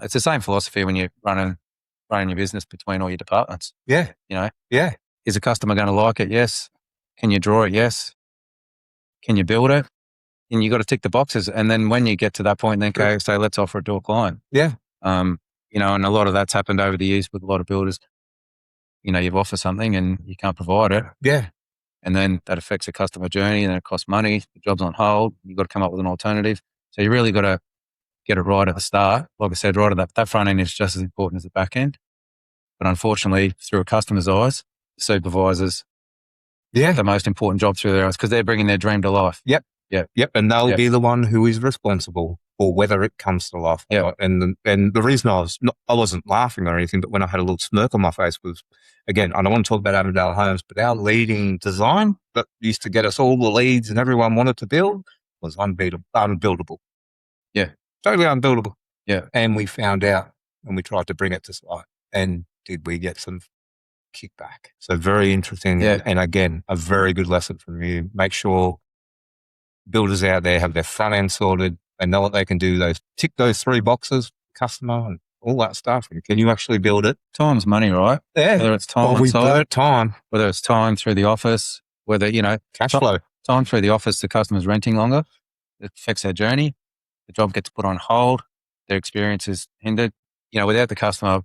It's the same philosophy when you're running your business between all your departments. Yeah. Yeah. Is a customer going to like it? Yes. Can you draw it? Yes. Can you build it? And you got to tick the boxes. And then when you get to that point, then say, let's offer it to a client. Yeah. And a lot of that's happened over the years with a lot of builders. You've offered something and you can't provide it. Yeah. And then that affects the customer journey and it costs money. The job's on hold. You've got to come up with an alternative. So you really got to get it right at the start. Like I said, right at that front end is just as important as the back end. But unfortunately, through a customer's eyes, supervisors, the most important job through their eyes because they're bringing their dream to life. Yep. And they'll be the one who is responsible for whether it comes to life. Yeah. And the reason I wasn't laughing or anything, but when I had a little smirk on my face was, again, I don't want to talk about Avondale Homes, but our leading design that used to get us all the leads and everyone wanted to build was unbuildable. Yeah. Totally unbuildable. Yeah. And we found out and we tried to bring it to site. And did we get some kickback? So very interesting. Yeah. And again, a very good lesson from you. Make sure builders out there have their front end sorted. They know what they can do. Tick those 3 boxes, customer and all that stuff. And can you actually build it? Time's money, right? Yeah. Whether it's time on site, whether it's time through the office, whether, cash flow. Time through the office, the customer's renting longer. It affects their journey. The job gets put on hold. Their experience is hindered. Without the customer,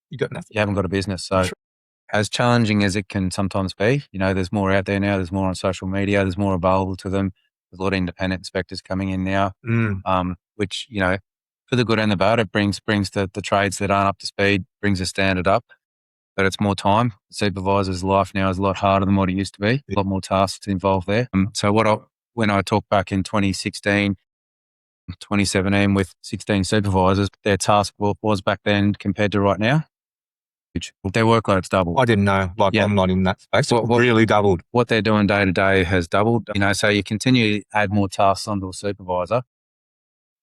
you got nothing. You haven't got a business. So as challenging as it can sometimes be, there's more out there now. There's more on social media. There's more available to them. There's a lot of independent inspectors coming in now, which, for the good and the bad, it brings the trades that aren't up to speed, brings the standard up, but it's more time. The supervisor's life now is a lot harder than what it used to be. A lot more tasks involved there. So when I talked back in 2016, 2017 with 16 supervisors, their task was back then compared to right now. Their workload's doubled. I didn't know. I'm not in that space. Really doubled. What they're doing day to day has doubled. So you continue to add more tasks onto a supervisor.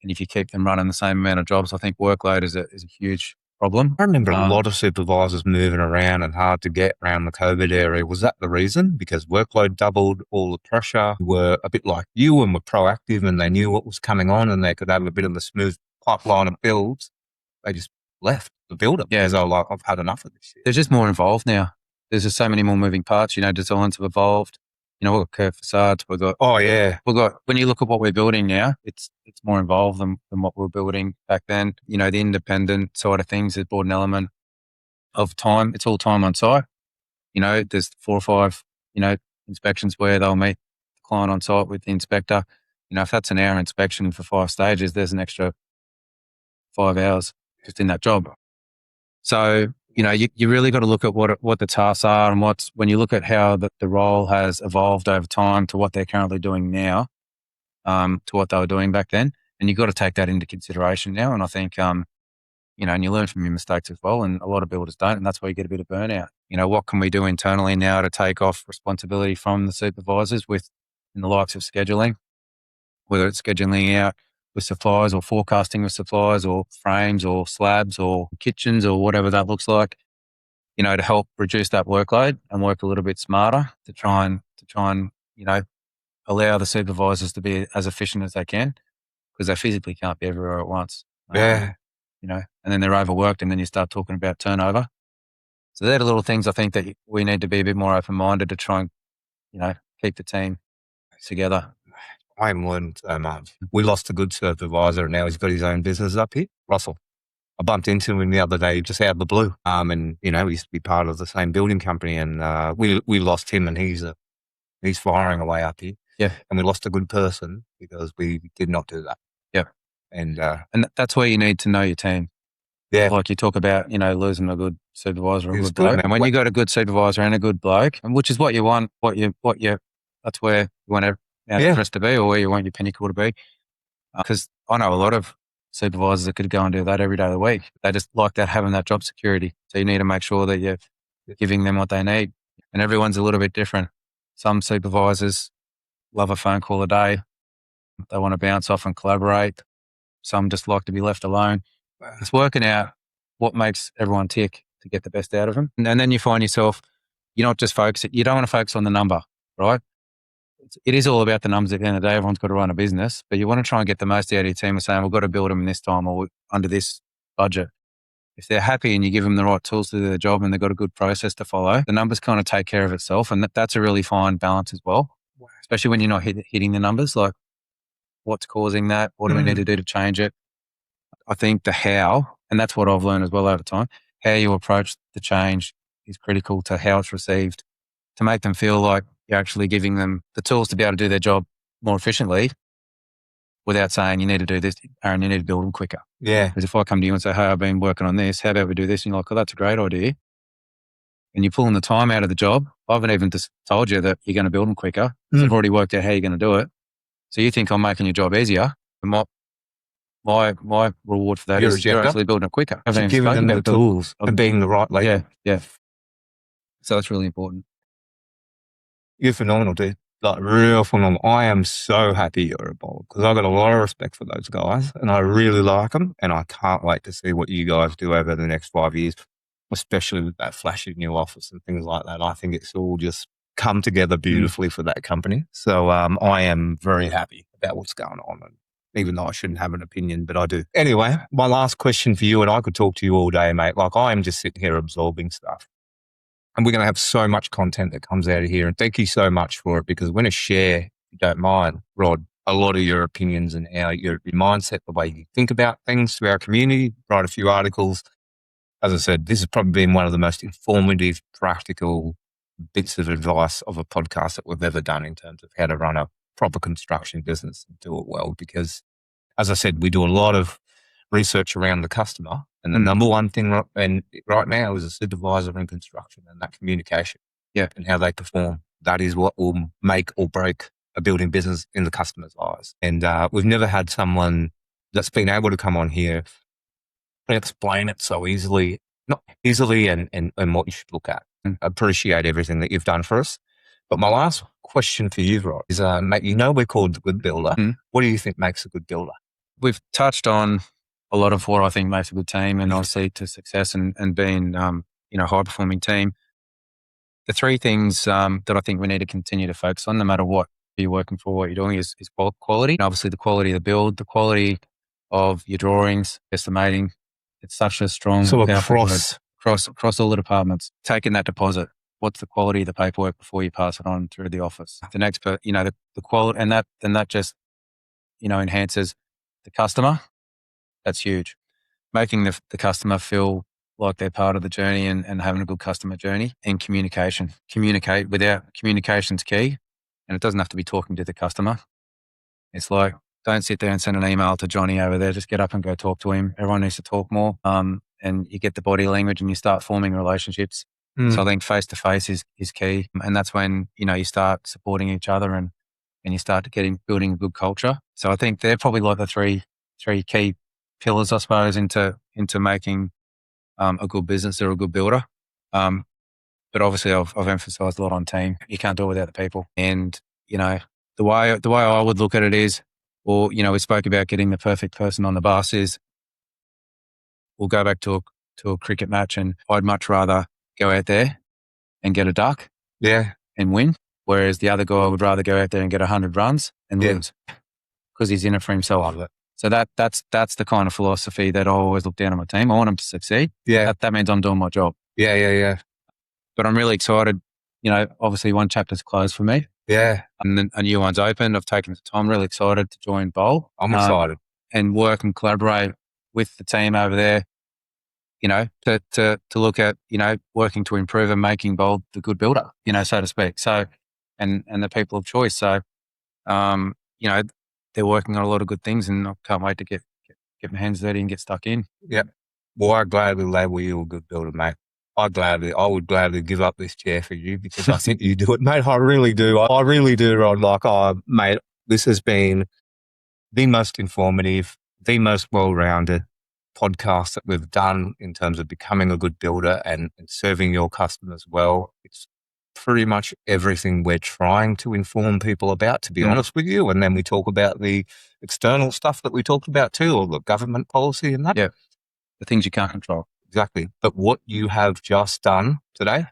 And if you keep them running the same amount of jobs, I think workload is a huge problem. I remember a lot of supervisors moving around and hard to get around the COVID area. Was that the reason? Because workload doubled, all the pressure, were a bit like you and were proactive and they knew what was coming on and they could have a bit of a smooth pipeline of builds. They just left the builder because they were like, I've had enough of this shit. There's just more involved now. There's just so many more moving parts. Designs have evolved. We've got curved facades. We've got, when you look at what we're building now, it's more involved than what we were building back then. The independent side of things has brought an element of time. It's all time on site. There's 4 or 5, inspections where they'll meet the client on site with the inspector. If that's an hour inspection for 5 stages, there's an extra 5 hours just in that job. So, you really got to look at what the tasks are and when you look at how the role has evolved over time to what they're currently doing now, to what they were doing back then. And you've got to take that into consideration now. And I think, and you learn from your mistakes as well. And a lot of builders don't. And that's why you get a bit of burnout. What can we do internally now to take off responsibility from the supervisors in the likes of scheduling, whether it's scheduling out with suppliers or forecasting with suppliers or frames or slabs or kitchens or whatever that looks like, to help reduce that workload and work a little bit smarter to try and allow the supervisors to be as efficient as they can. because they physically can't be everywhere at once. Yeah. And then they're overworked, and then you start talking about turnover. So they're the little things I think that we need to be a bit more open-minded to try and, keep the team together. I'm learning so much. We lost a good supervisor, and now he's got his own business up here, Russell. I bumped into him the other day, just out of the blue. And he used to be part of the same building company, and we lost him, and he's firing away up here. Yeah. And we lost a good person because we did not do that. Yeah. And that's where you need to know your team. Yeah. Like you talk about, losing a good supervisor or a It's good good, bloke. man. And when you got a good supervisor and a good bloke, and which is what you want, that's where you want our interest to be, or where you want your pinnacle to be. Because I know a lot of supervisors that could go and do that every day of the week. They just like that, having that job security. So you need to make sure that you're giving them what they need. And everyone's a little bit different. Some supervisors love a phone call a day. They want to bounce off and collaborate. Some just like to be left alone. It's working out what makes everyone tick to get the best out of them. And then you find yourself, you're not just focusing, you don't want to focus on the number, right? It is all about the numbers at the end of the day. Everyone's got to run a business, but you want to try and get the most out of your team. We're saying, we've got to build them in this time or under this budget. If they're happy and you give them the right tools to do their job and they've got a good process to follow, the numbers kind of take care of itself. And that's a really fine balance as well, especially when you're not hitting the numbers. Like, what's causing that? What do we need to do to change it? I think the how, and that's what I've learned as well over time, how you approach the change is critical to how it's received, to make them feel like you're actually giving them the tools to be able to do their job more efficiently without saying, you need to do this, Aaron, you need to build them quicker. Yeah. Because if I come to you and say, hey, I've been working on this, how about we do this? And you're like, oh, that's a great idea. And you're pulling the time out of the job. I haven't even just told you that you're going to build them quicker. I've already worked out how you're going to do it. So you think I'm making your job easier. And my reward for that is you're actually building it quicker. So giving them the tools and being the right leader. Yeah. So that's really important. You're phenomenal, dude. Like, real phenomenal. I am so happy you're involved because I've got a lot of respect for those guys and I really like them. And I can't wait to see what you guys do over the next 5 years, especially with that flashy new office and things like that. I think it's all just come together beautifully for that company. So I am very happy about what's going on. And even though I shouldn't have an opinion, but I do. Anyway, my last question for you, and I could talk to you all day, mate. Like, I am just sitting here absorbing stuff. And we're going to have so much content that comes out of here. And thank you so much for it, because we're going to share, if you don't mind, Rod, a lot of your opinions and your mindset, the way you think about things to our community, write a few articles. As I said, this has probably been one of the most informative, practical bits of advice of a podcast that we've ever done in terms of how to run a proper construction business and do it well. Because, as I said, we do a lot of research around the customer, and the number one thing right now is a supervisor in construction and that communication, and how they perform. That is what will make or break a building business in the customer's eyes. And we've never had someone that's been able to come on here and explain it so easily, not easily, and what you should look at. Appreciate everything that you've done for us. But my last question for you, Rod, is, mate, we're called the Good Builder. What do you think makes a good builder? We've touched on a lot of what I think makes a good team, and obviously to success and being, high performing team. The three things that I think we need to continue to focus on, no matter what you're working for, what you're doing, is quality. And obviously the quality of the build, the quality of your drawings, estimating. It's such a strong, across all the departments. Taking that deposit. What's the quality of the paperwork before you pass it on through the office? The next, the quality, and that just, enhances the customer. That's huge. Making the customer feel like they're part of the journey and having a good customer journey. And communication. Communication's key. And it doesn't have to be talking to the customer. It's like, don't sit there and send an email to Johnny over there. Just get up and go talk to him. Everyone needs to talk more. And you get the body language and you start forming relationships. So I think face-to-face is key. And that's when, you start supporting each other and you start building a good culture. So I think they're probably like the three key pillars, I suppose, into making a good business or a good builder. But obviously I've emphasized a lot on team. You can't do it without the people. And, the way I would look at it is, or, we spoke about getting the perfect person on the bus, is we'll go back to a cricket match, and I'd much rather go out there and get a duck and win. Whereas the other guy would rather go out there and get 100 runs and lose, because he's in it for himself. So that's the kind of philosophy that I always look down on my team. I want them to succeed. Yeah. That means I'm doing my job. Yeah. But I'm really excited. Obviously one chapter's closed for me. Yeah. And then a new one's open. I've taken the time. I'm really excited to join Bowl. I'm excited. And work and collaborate with the team over there, to look at, working to improve and making Bowl the good builder, so to speak. So, and the people of choice. So, they're working on a lot of good things, and I can't wait to get my hands dirty and get stuck in. Yeah. Well, I gladly label you a good builder, mate. I would gladly give up this chair for you because I think you do it, mate. I really do. I really do, Rod. Mate, this has been the most informative, the most well-rounded podcast that we've done in terms of becoming a good builder and serving your customers well. It's pretty much everything we're trying to inform people about, to be honest with you. And then we talk about the external stuff that we talked about too, or the government policy and that. Yeah. The things you can't control. Exactly. But what you have just done today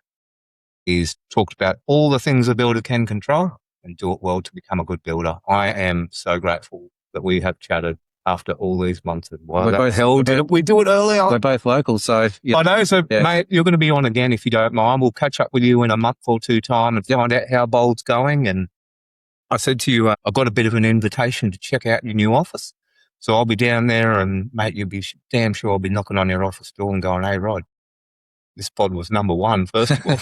is talked about all the things a builder can control and do it well to become a good builder. I am so grateful that we have chatted after all these months. And why the hell did we do it earlier? We're both local, so yeah. I know. So, mate, you're going to be on again if you don't mind. We'll catch up with you in a month or two time and find out how Bold's going. And I said to you, I've got a bit of an invitation to check out your new office. So I'll be down there and, mate, you'll be damn sure I'll be knocking on your office door and going, hey, Rod, this pod was number one, first of all.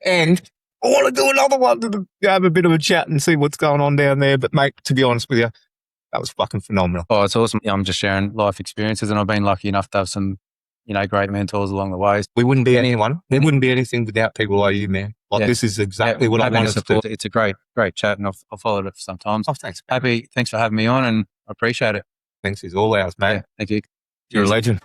And I want to do another one to have a bit of a chat and see what's going on down there. But, mate, to be honest with you, that was fucking phenomenal. Oh, it's awesome. I'm just sharing life experiences, and I've been lucky enough to have some, great mentors along the way. We wouldn't be anyone. There wouldn't be anything without people like you, man. This is exactly what I wanted to do. It's a great chat, and I've followed it for some time. Oh, thanks. Thanks for having me on, and I appreciate it. Thanks is all ours, mate. Yeah, thank you. You're a legend.